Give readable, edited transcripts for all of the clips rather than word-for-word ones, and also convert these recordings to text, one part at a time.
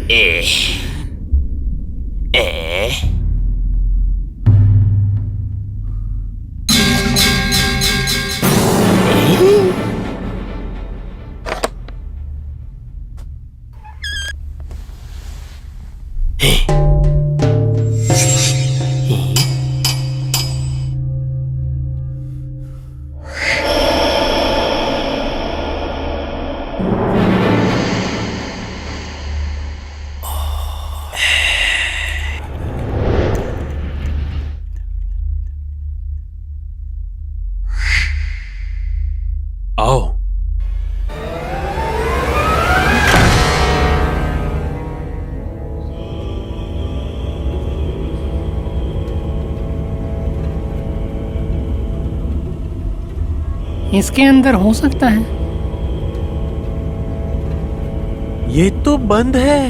ए, ए, आओ। इसके अंदर हो सकता है। ये तो बंद है।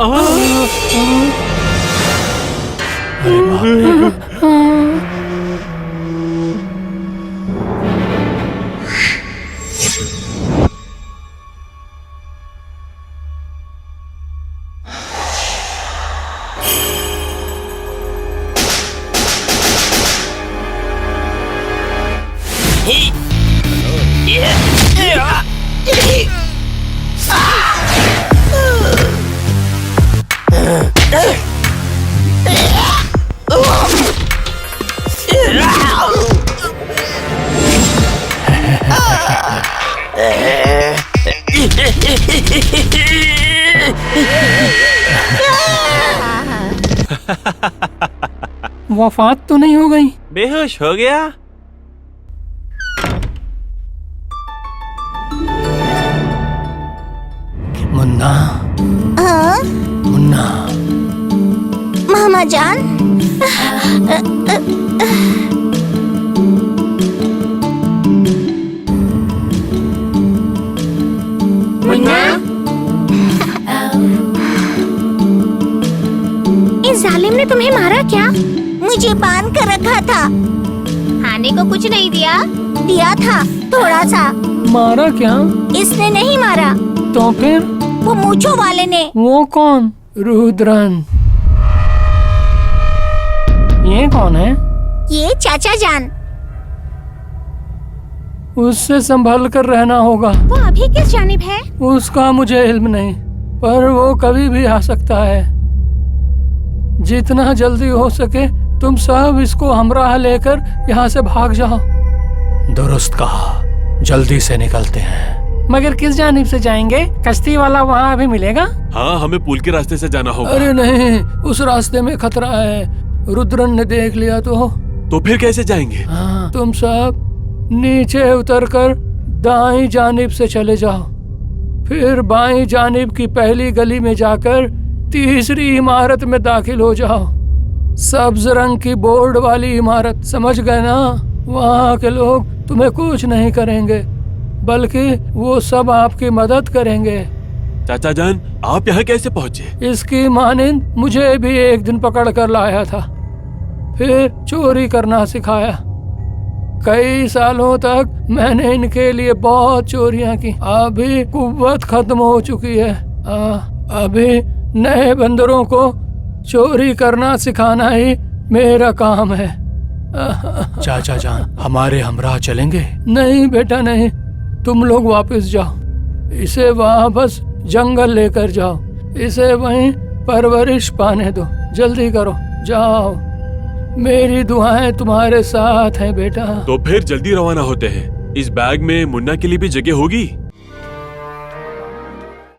अरे बाप रे। वफात तो नहीं हो गई? बेहोश हो गया। मुन्ना, हाँ? मुन्ना, मामा जान। मुन्ना, इस जालिम ने तुम्हें मारा क्या? मुझे बांध कर रखा था। खाने को कुछ नहीं दिया? दिया था, थोड़ा सा। मारा क्या? इसने नहीं मारा। तो फिर? वो मूंछों वाले ने। वो कौन? रुद्रन। ये कौन है? ये चाचा जान। उससे संभल कर रहना होगा। वो अभी किस जानिब है? उसका मुझे इल्म नहीं, पर वो कभी भी आ सकता है। जितना जल्दी हो सके तुम सब इसको हमराह लेकर यहाँ से भाग जाओ। दुरुस्त कहा, जल्दी से निकलते हैं। मगर किस जानिब से जाएंगे? कश्ती वाला वहाँ अभी मिलेगा? हाँ, हमें पुल के रास्ते से जाना होगा। अरे नहीं, उस रास्ते में खतरा है। रुद्रन ने देख लिया तो फिर कैसे जाएंगे? हाँ, तुम सब नीचे उतरकर दाईं जानिब से चले जाओ, फिर बाईं जानिब की पहली गली में जाकर तीसरी इमारत में दाखिल हो जाओ। सब्ज रंग की बोर्ड वाली इमारत, समझ गए ना? वहाँ के लोग तुम्हें कुछ नहीं करेंगे, बल्कि वो सब आपकी मदद करेंगे। चाचा जान, आप यहाँ कैसे पहुँचे? इसकी मानिंद मुझे भी एक दिन पकड़ कर लाया था, फिर चोरी करना सिखाया। कई सालों तक मैंने इनके लिए बहुत चोरियां की। अभी कुव्वत खत्म हो चुकी है। अभी नए बंदरों को चोरी करना सिखाना ही मेरा काम है। चाचा जान, हमारे हमराह चलेंगे? नहीं बेटा नहीं, तुम लोग वापस जाओ। इसे वापस जंगल लेकर जाओ, इसे वहीं परवरिश पाने दो। जल्दी करो, जाओ। मेरी दुआएं तुम्हारे साथ हैं बेटा। तो फिर जल्दी रवाना होते हैं। इस बैग में मुन्ना के लिए भी जगह होगी?